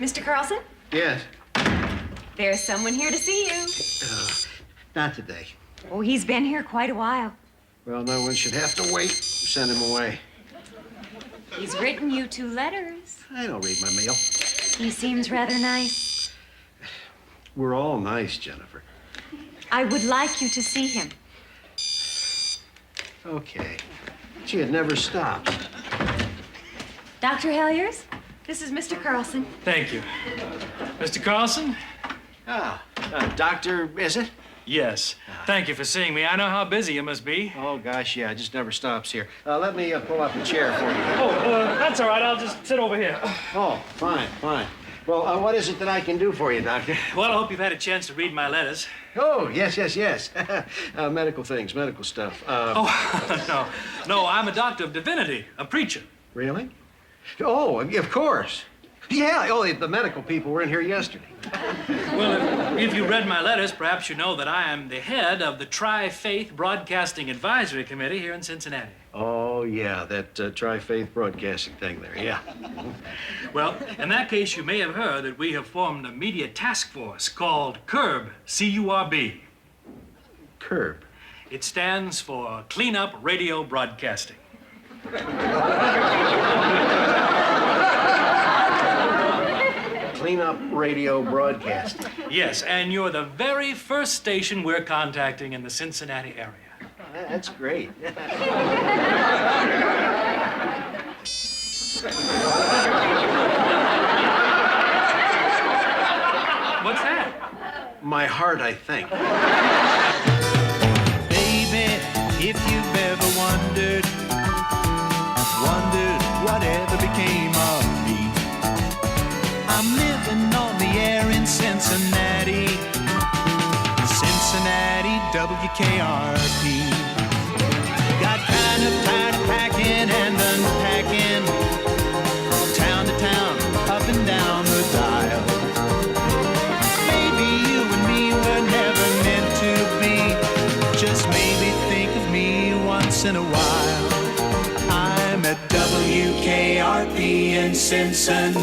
Mr. Carlson? Yes. There's someone here to see you. Not today. Oh, he's been here quite a while. Well, no one should have to wait. Send him away. He's written you 2 letters. I don't read my mail. He seems rather nice. We're all nice, Jennifer. I would like you to see him. Okay. Gee, it never stops. Dr. Heliers, this is Mr. Carlson. Thank you. Mr. Carlson? Doctor, is it? Yes. Thank you for seeing me. I know how busy you must be. Oh, gosh, yeah, it just never stops here. Let me pull up a chair for you. Oh, that's all right. I'll just sit over here. Oh, fine, fine. Well, what is it that I can do for you, Doctor? Well, I hope you've had a chance to read my letters. Oh, yes. Medical things, medical stuff. No, I'm a doctor of divinity, a preacher. Really? Oh, of course. Yeah, the medical people were in here yesterday. Well, if you read my letters, perhaps you know that I am the head of the Tri-Faith Broadcasting Advisory Committee here in Cincinnati. Oh, yeah, that Tri-Faith Broadcasting thing there, yeah. Well, in that case, you may have heard that we have formed a media task force called CURB, C-U-R-B. CURB? It stands for Clean Up Radio Broadcasting. Clean Up Radio Broadcasting. Yes, and you're the very first station we're contacting in the Cincinnati area. Oh, that's great. What's that? My heart, I think. Baby, if you've ever wondered whatever became of me. I'm living on the air in Cincinnati, WKRP. Got kind of tired of packing and unpacking, town to town, up and down the dial. Maybe you and me were never meant to be, just maybe think of me once in a while. I'm at WKRP in Cincinnati.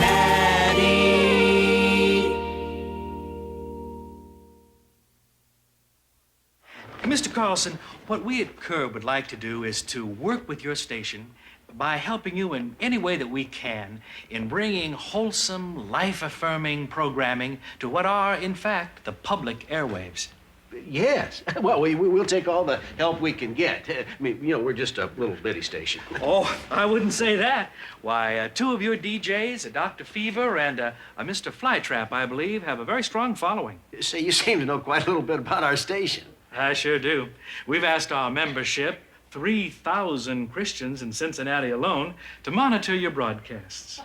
Mr. Carlson, what we at CURB would like to do is to work with your station by helping you in any way that we can in bringing wholesome, life-affirming programming to what are, in fact, the public airwaves. Yes. Well, we'll take all the help we can get. I mean, we're just a little bitty station. Oh, I wouldn't say that. Why, 2 of your DJs, a Dr. Fever and a Mr. Flytrap, I believe, have a very strong following. Say, you seem to know quite a little bit about our station. I sure do. We've asked our membership, 3,000 Christians in Cincinnati alone, to monitor your broadcasts.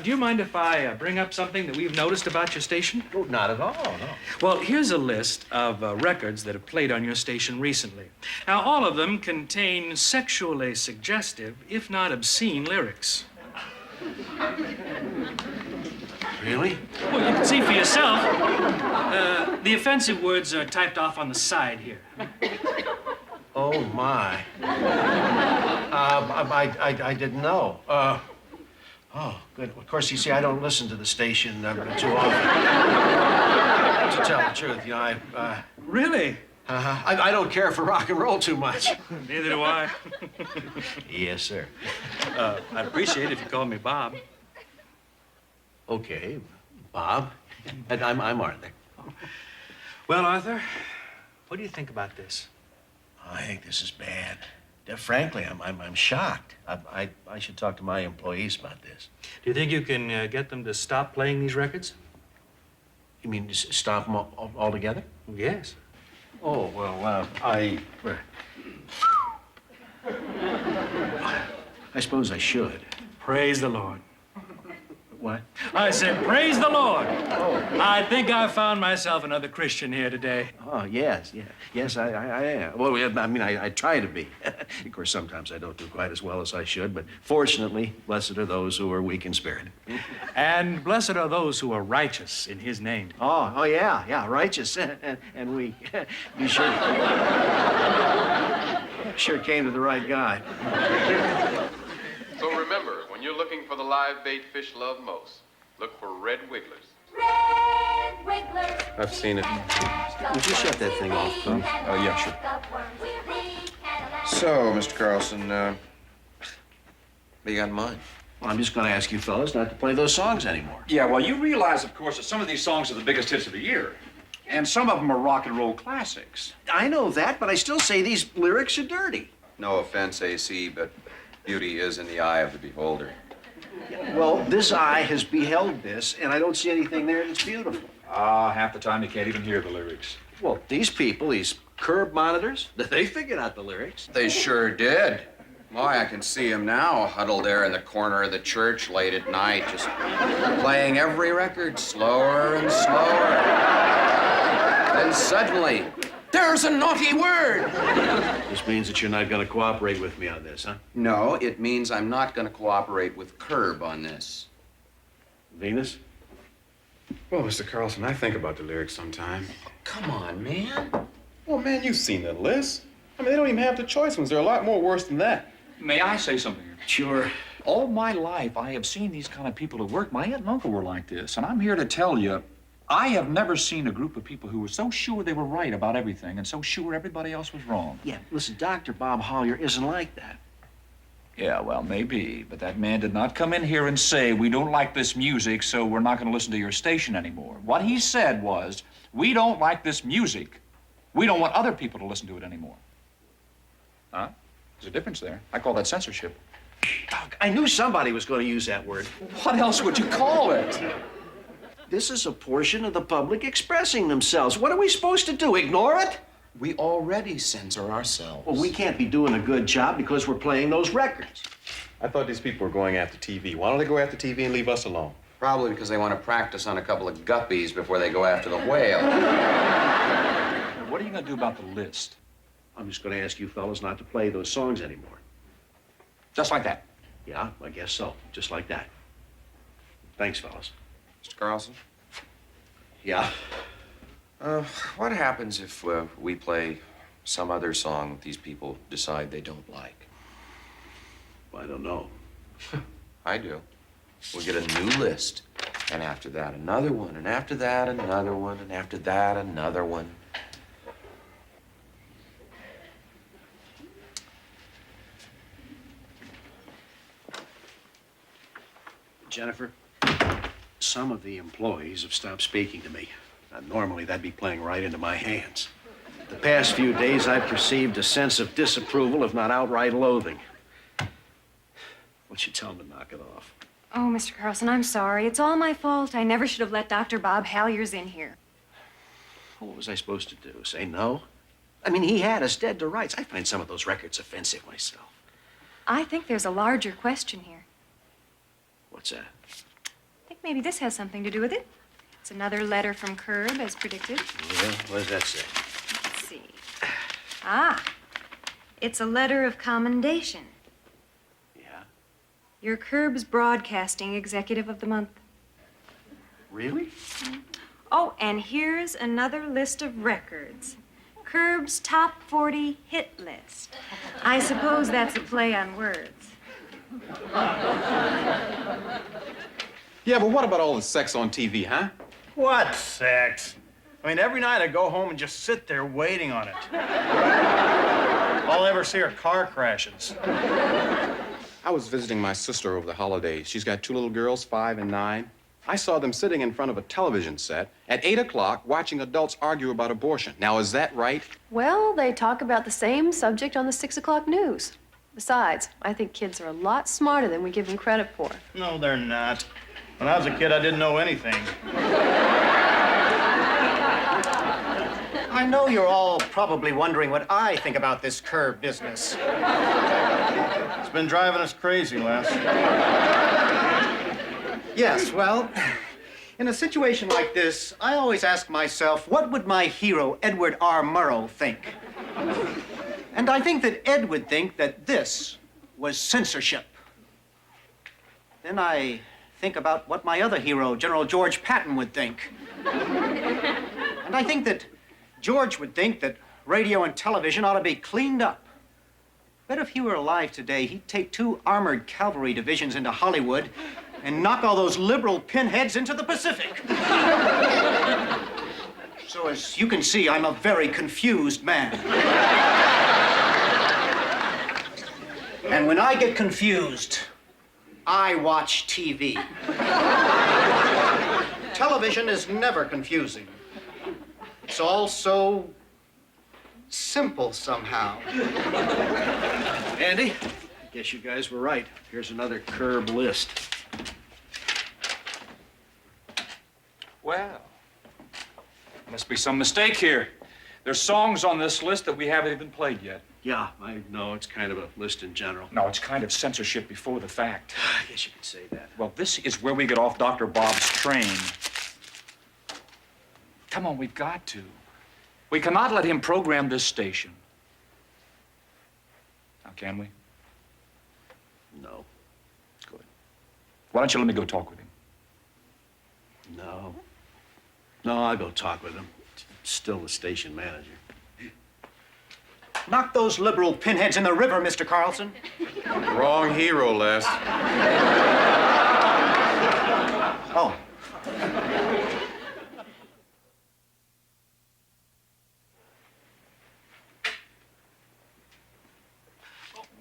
Do you mind if I bring up something that we've noticed about your station? Oh, not at all, no. Well, here's a list of records that have played on your station recently. Now, all of them contain sexually suggestive, if not obscene, lyrics. Really? Well, you can see for yourself. The offensive words are typed off on the side here. Oh, my. I didn't know. Oh, good. Of course, you see, I don't listen to the station too often. To tell the truth, Really? I don't care for rock and roll too much. Neither do I. Yes, sir. I'd appreciate it if you called me Bob. Okay, Bob. And I'm Arthur. Well, Arthur, what do you think about this? I think this is bad. Frankly, I'm shocked. I should talk to my employees about this. Do you think you can get them to stop playing these records? You mean just stop them altogether? Yes. Oh, well, I suppose I should. Praise the Lord. What? I said, praise the Lord. Oh. I think I found myself another Christian here today. Oh, yes, yeah. Yes, I am. Well, I mean, I try to be. Of course, sometimes I don't do quite as well as I should, but fortunately, blessed are those who are weak in spirit. And blessed are those who are righteous in his name. Oh, yeah, righteous and weak. You sure came to the right guy. So the live bait fish love most. Look for red wigglers. Red wigglers. I've seen it. Would you shut that thing off, please? Oh, yeah, sure. So, Mr. Carlson, what do you got in mind? Well, I'm just going to ask you fellas not to play those songs anymore. Yeah, well, you realize, of course, that some of these songs are the biggest hits of the year. And some of them are rock and roll classics. I know that, but I still say these lyrics are dirty. No offense, AC, but beauty is in the eye of the beholder. Well, this eye has beheld this, and I don't see anything there that's beautiful. Half the time you can't even hear the lyrics. Well, these people, these curb monitors, they figured out the lyrics. They sure did. Why, I can see him now, huddled there in the corner of the church late at night, just playing every record slower and slower. Then suddenly, there's a naughty word. This means that you're not going to cooperate with me on this, huh? No, it means I'm not going to cooperate with Curb on this. Venus? Well, Mr. Carlson, I think about the lyrics sometime. Come on, man. Well, man, you've seen the list. I mean, they don't even have the choice ones. They're a lot more worse than that. May I say something here? Sure. All my life, I have seen these kind of people at work. My aunt and uncle were like this, and I'm here to tell you, I have never seen a group of people who were so sure they were right about everything and so sure everybody else was wrong. Yeah, listen, Dr. Bob Hollier isn't like that. Yeah, well, maybe, but that man did not come in here and say, we don't like this music, so we're not going to listen to your station anymore. What he said was, we don't like this music. We don't want other people to listen to it anymore. Huh? There's a difference there. I call that censorship. Doc, I knew somebody was going to use that word. What else would you call it? This is a portion of the public expressing themselves. What are we supposed to do, ignore it? We already censor ourselves. Well, we can't be doing a good job because we're playing those records. I thought these people were going after TV. Why don't they go after TV and leave us alone? Probably because they want to practice on a couple of guppies before they go after the whale. What are you going to do about the list? I'm just going to ask you fellas not to play those songs anymore. Just like that. Yeah, I guess so. Just like that. Thanks, fellas. Mr. Carlson? Yeah? What happens if we play some other song these people decide they don't like? I don't know. I do. We'll get a new list. And after that, another one. And after that, another one. And after that, another one. Jennifer, some of the employees have stopped speaking to me. Normally, that'd be playing right into my hands. The past few days, I've perceived a sense of disapproval, if not outright loathing. Won't you tell them to knock it off? Oh, Mr. Carlson, I'm sorry. It's all my fault. I never should have let Dr. Bob Halyers in here. Well, what was I supposed to do? Say no? I mean, he had us dead to rights. I find some of those records offensive myself. I think there's a larger question here. What's that? I think maybe this has something to do with it. It's another letter from Curb, as predicted. Yeah, what does that say? Let's see. Ah, it's a letter of commendation. Yeah? You're Curb's Broadcasting Executive of the Month. Really? Oh, and here's another list of records. Curb's Top 40 Hit List. I suppose that's a play on words. Yeah, but what about all the sex on TV, huh? What sex? I mean, every night I go home and just sit there waiting on it. All I ever see are car crashes. I was visiting my sister over the holidays. She's got two little girls, 5 and 9. I saw them sitting in front of a television set at 8 o'clock watching adults argue about abortion. Now, is that right? Well, they talk about the same subject on the 6 o'clock news. Besides, I think kids are a lot smarter than we give them credit for. No, they're not. When I was a kid, I didn't know anything. I know you're all probably wondering what I think about this Curb business. It's been driving us crazy, Les. Yes, well, in a situation like this, I always ask myself, what would my hero, Edward R. Murrow, think? And I think that Ed would think that this was censorship. Then I think about what my other hero, General George Patton, would think. And I think that George would think that radio and television ought to be cleaned up. bet if he were alive today, he'd take 2 armored cavalry divisions into Hollywood and knock all those liberal pinheads into the Pacific. So as you can see, I'm a very confused man. And when I get confused, I watch TV. Television is never confusing. It's all so simple somehow. Andy, I guess you guys were right. Here's another Curb list. Well, must be some mistake here. There's songs on this list that we haven't even played yet. Yeah, I know. It's kind of a list in general. No, it's kind of censorship before the fact. I guess you could say that. Well, this is where we get off Dr. Bob's train. Come on, we've got to. We cannot let him program this station. Now, can we? No. Good. Why don't you let me go talk with him? No. No, I'll go talk with him. Still the station manager. Knock those liberal pinheads in the river, Mr. Carlson. Wrong hero, Les. Oh.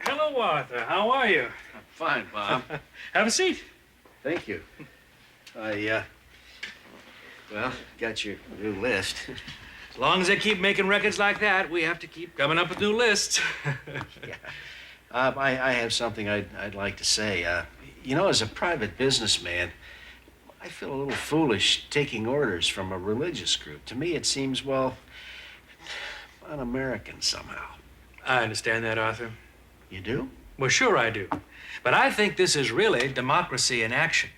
Hello, Arthur. How are you? I'm fine, Bob. Have a seat. Thank you. Well, got your new list. As long as they keep making records like that, we have to keep coming up with new lists. Yeah. I have something I'd like to say. You know, as a private businessman, I feel a little foolish taking orders from a religious group. To me, it seems, well, un-American somehow. I understand that, Arthur. You do? Well, sure I do. But I think this is really democracy in action.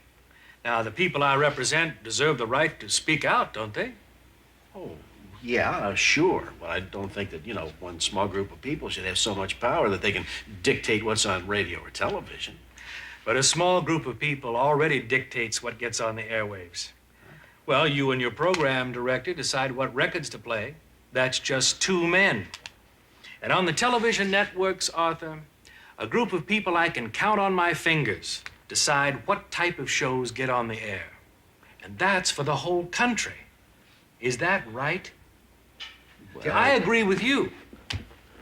Now, the people I represent deserve the right to speak out, don't they? Oh, yeah, sure. But I don't think that, you know, one small group of people should have so much power that they can dictate what's on radio or television. But a small group of people already dictates what gets on the airwaves. Well, you and your program director decide what records to play. That's just 2 men. And on the television networks, Arthur, a group of people I can count on my fingers decide what type of shows get on the air. And that's for the whole country. Is that right? Well, Yeah, I agree with you.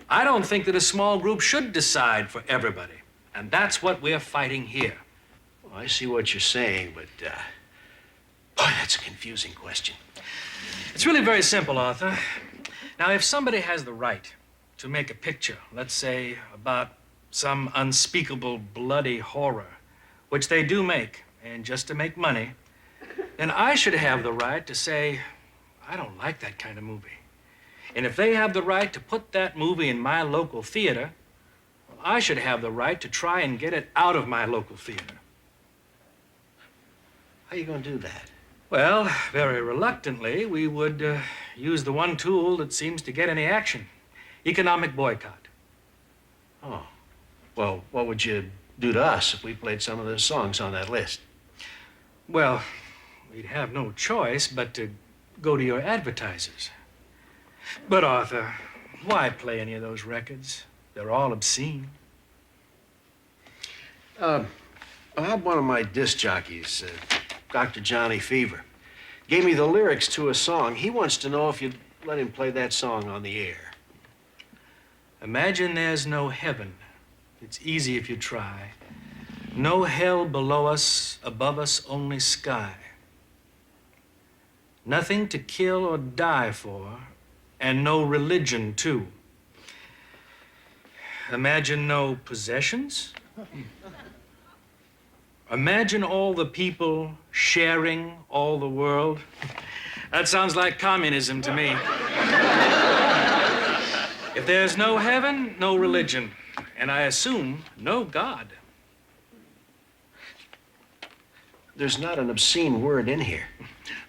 I don't think that a small group should decide for everybody. And that's what we're fighting here. Well, I see what you're saying, but, boy, that's a confusing question. It's really very simple, Arthur. Now, if somebody has the right to make a picture, let's say, about some unspeakable bloody horror, which they do make, and just to make money, then I should have the right to say, I don't like that kind of movie. And if they have the right to put that movie in my local theater, well, I should have the right to try and get it out of my local theater. How are you going to do that? Well, very reluctantly, we would use the one tool that seems to get any action: economic boycott. Oh. Well, what would you do to us if we played some of those songs on that list? Well, we'd have no choice but to go to your advertisers. But, Arthur, why play any of those records? They're all obscene. I had one of my disc jockeys, Dr. Johnny Fever, gave me the lyrics to a song. He wants to know if you'd let him play that song on the air. Imagine there's no heaven. It's easy if you try. No hell below us, above us only sky. Nothing to kill or die for, and no religion, too. Imagine no possessions. Imagine all the people sharing all the world. That sounds like communism to me. If there's no heaven, no religion, and I assume no God. There's not an obscene word in here.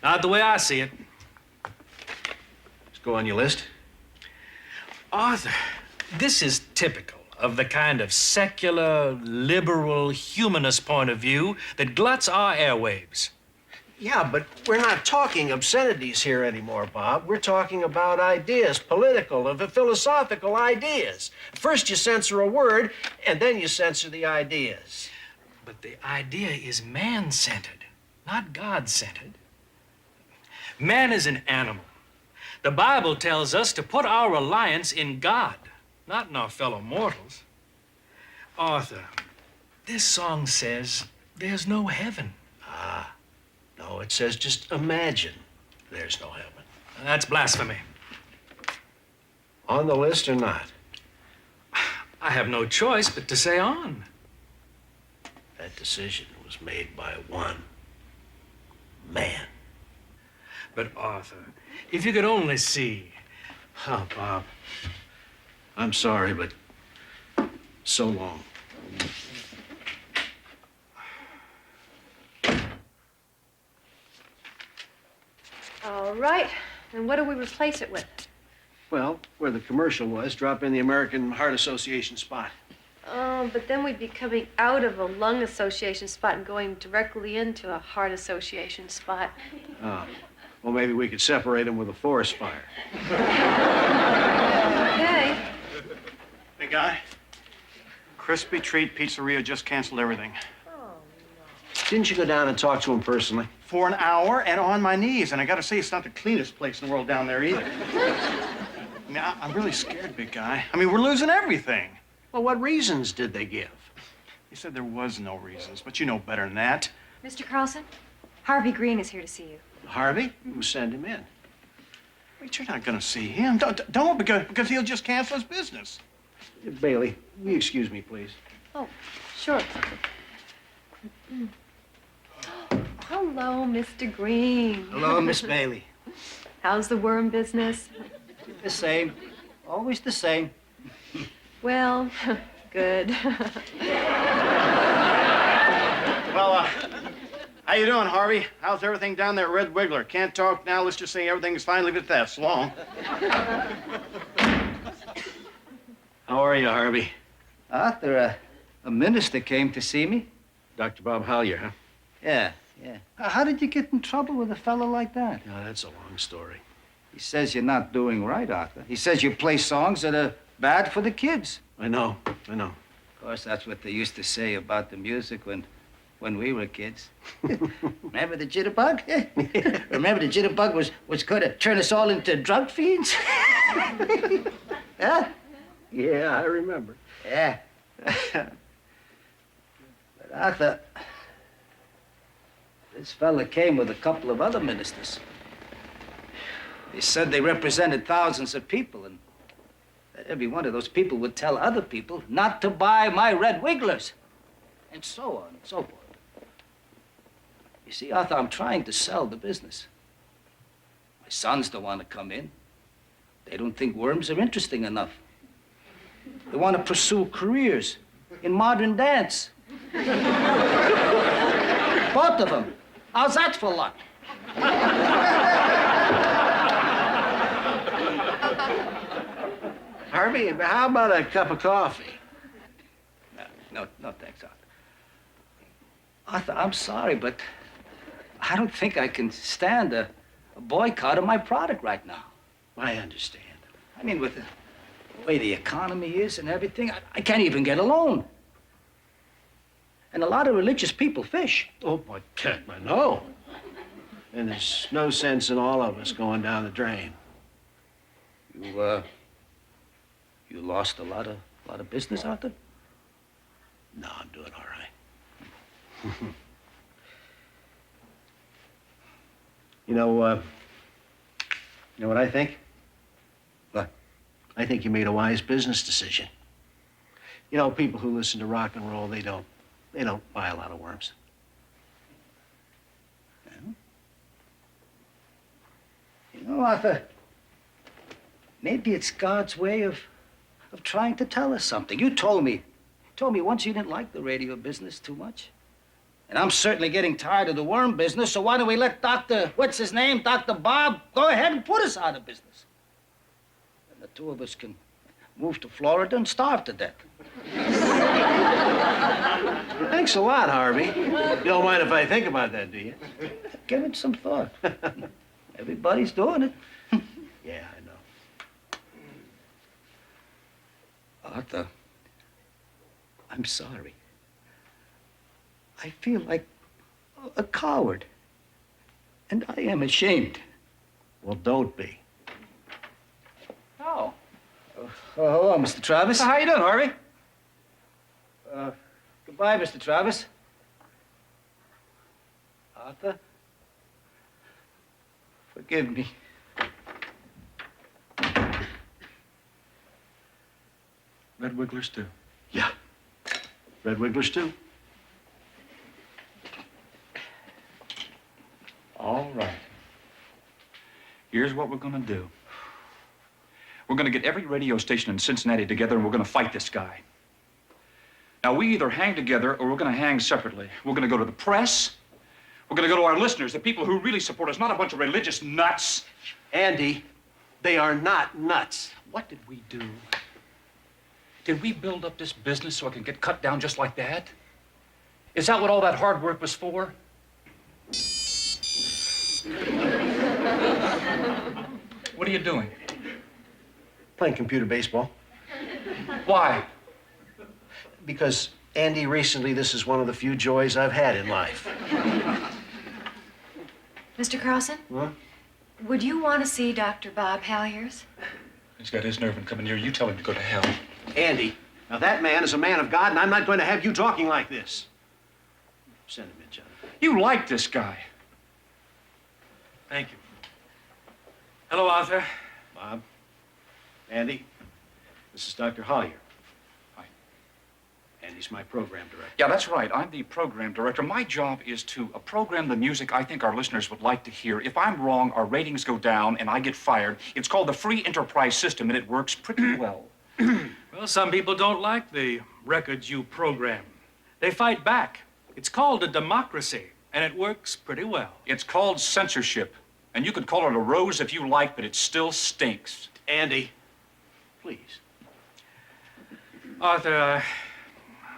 Not the way I see it. Let's go on your list. Arthur, this is typical of the kind of secular, liberal, humanist point of view that gluts our airwaves. Yeah, but we're not talking obscenities here anymore, Bob. We're talking about ideas, political and philosophical ideas. First you censor a word, and then you censor the ideas. But the idea is man-centered, not God-centered. Man is an animal. The Bible tells us to put our reliance in God, not in our fellow mortals. Arthur, this song says there's no heaven. Ah, no, it says just imagine there's no heaven. That's blasphemy. On the list or not? I have no choice but to say on. That decision was made by one man. But Arthur, if you could only see. Oh, Bob, I'm sorry, but so long. All right. And what do we replace it with? Well, where the commercial was, drop in the American Heart Association spot. Oh, but then we'd be coming out of a lung association spot and going directly into a heart association spot. Oh, well, maybe we could separate them with a forest fire. Okay. Hey, guy. Crispy Treat Pizzeria just canceled everything. Didn't you go down and talk to him personally? For an hour and on my knees. And I gotta say, it's not the cleanest place in the world down there either. I mean, I'm really scared, big guy. I mean, we're losing everything. Well, what reasons did they give? He said there was no reasons, but you know better than that. Mr. Carlson, Harvey Green is here to see you. Harvey? We'll send him in. Wait, you're not gonna see him. Don't because he'll just cancel his business. Bailey, will you excuse me, please? Oh, sure. Hello, Mr. Green. Hello, Miss Bailey. How's the worm business? The same. Always the same. Well, good. Well, how you doing, Harvey? How's everything down there at Red Wiggler? Can't talk now. Let's just say everything's fine. Leave it at that. So long. How are you, Harvey? Arthur, a minister came to see me. Dr. Bob Hollier, huh? Yeah. How did you get in trouble with a fellow like that? No, that's a long story. He says you're not doing right, Arthur. He says you play songs that are bad for the kids. I know. Of course, that's what they used to say about the music when we were kids. Remember the jitterbug? Remember the jitterbug was going to turn us all into drug fiends? Huh? Yeah, I remember. Yeah. But Arthur, this fella came with a couple of other ministers. They said they represented thousands of people, and that every one of those people would tell other people not to buy my Red Wigglers, and so on and so forth. You see, Arthur, I'm trying to sell the business. My sons don't want to come in. They don't think worms are interesting enough. They want to pursue careers in modern dance. Both of them. How's that for luck? Harvey, how about a cup of coffee? No, thanks, Arthur. Arthur, I'm sorry, but I don't think I can stand a boycott of my product right now. I understand. I mean, with the way the economy is and everything, I can't even get a loan. And a lot of religious people fish. Oh, but I know. And there's no sense in all of us going down the drain. You lost a lot of business, Arthur? No, I'm doing all right. You know what I think? What? I think you made a wise business decision. You know, people who listen to rock and roll, they don't buy a lot of worms. You know, Arthur, maybe it's God's way of trying to tell us something. You told me once you didn't like the radio business too much. And I'm certainly getting tired of the worm business, so why don't we let Dr. Dr. Bob, go ahead and put us out of business. And the two of us can move to Florida and starve to death. Thanks a lot, Harvey. You don't mind if I think about that, do you? give it some thought. Everybody's doing it. Yeah, I know. Arthur, I'm sorry. I feel like a coward. And I am ashamed. Well, don't be. Oh. Hello, Mr. Travis. So how you doing, Harvey? Goodbye, Mr. Travis. Arthur, forgive me. Red Wigglers too. Yeah. Red Wigglers, too. All right. Here's what we're gonna do. We're gonna get every radio station in Cincinnati together and we're gonna fight this guy. Now, we either hang together or we're gonna hang separately. We're gonna go to the press. We're gonna go to our listeners, the people who really support us, not a bunch of religious nuts. Andy, they are not nuts. What did we do? Did we build up this business so it can get cut down just like that? Is that what all that hard work was for? What are you doing? Playing computer baseball. Why? Because, Andy, recently this is one of the few joys I've had in life. Mr. Carlson? Huh? Would you want to see Dr. Bob Halliers? He's got his nerve in coming here. You tell him to go to hell. Andy, now that man is a man of God, and I'm not going to have you talking like this. Send him in, John. You like this guy. Thank you. Hello, Arthur. Bob, Andy, this is Dr. Hollier. Hi. Andy's my program director. Yeah, that's right. I'm the program director. My job is to program the music I think our listeners would like to hear. If I'm wrong, our ratings go down and I get fired. It's called the free enterprise system, and it works pretty well. Well, some people don't like the records you program. They fight back. It's called a democracy, and it works pretty well. It's called censorship. And you could call it a rose if you like, but it still stinks. Andy, please. Arthur,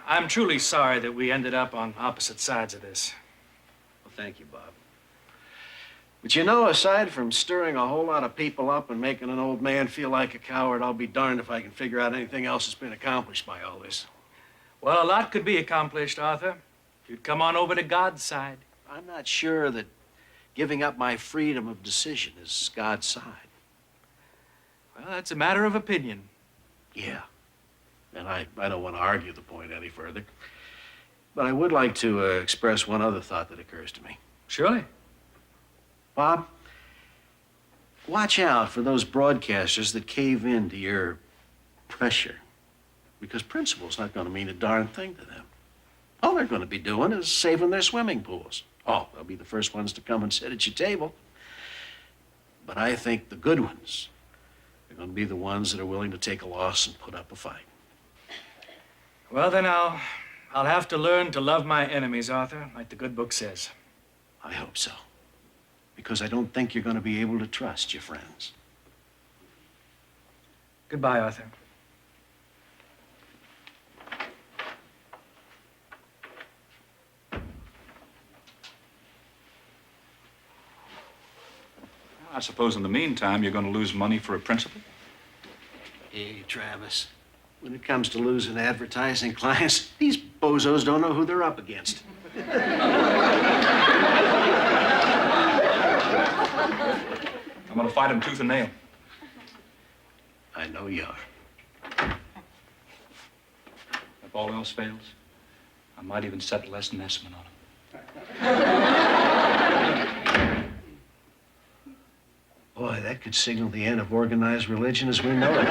I'm truly sorry that we ended up on opposite sides of this. Well, thank you, Bob. But you know, aside from stirring a whole lot of people up and making an old man feel like a coward, I'll be darned if I can figure out anything else that's been accomplished by all this. Well, a lot could be accomplished, Arthur, if you'd come on over to God's side. I'm not sure that giving up my freedom of decision is God's side. Well, that's a matter of opinion. Yeah. And I don't want to argue the point any further. But I would like to express one other thought that occurs to me. Surely. Bob, watch out for those broadcasters that cave in to your pressure. Because principle's not going to mean a darn thing to them. All they're going to be doing is saving their swimming pools. Oh, they'll be the first ones to come and sit at your table. But I think the good ones are going to be the ones that are willing to take a loss and put up a fight. Well, then I'll have to learn to love my enemies, Arthur, like the good book says. I hope so. Because I don't think you're going to be able to trust your friends. Goodbye, Arthur. I suppose in the meantime, you're going to lose money for a principal? Hey, Travis, when it comes to losing advertising clients, these bozos don't know who they're up against. I'm going to fight him tooth and nail. I know you are. If all else fails, I might even set less than estimate on him. Boy, that could signal the end of organized religion as we know it.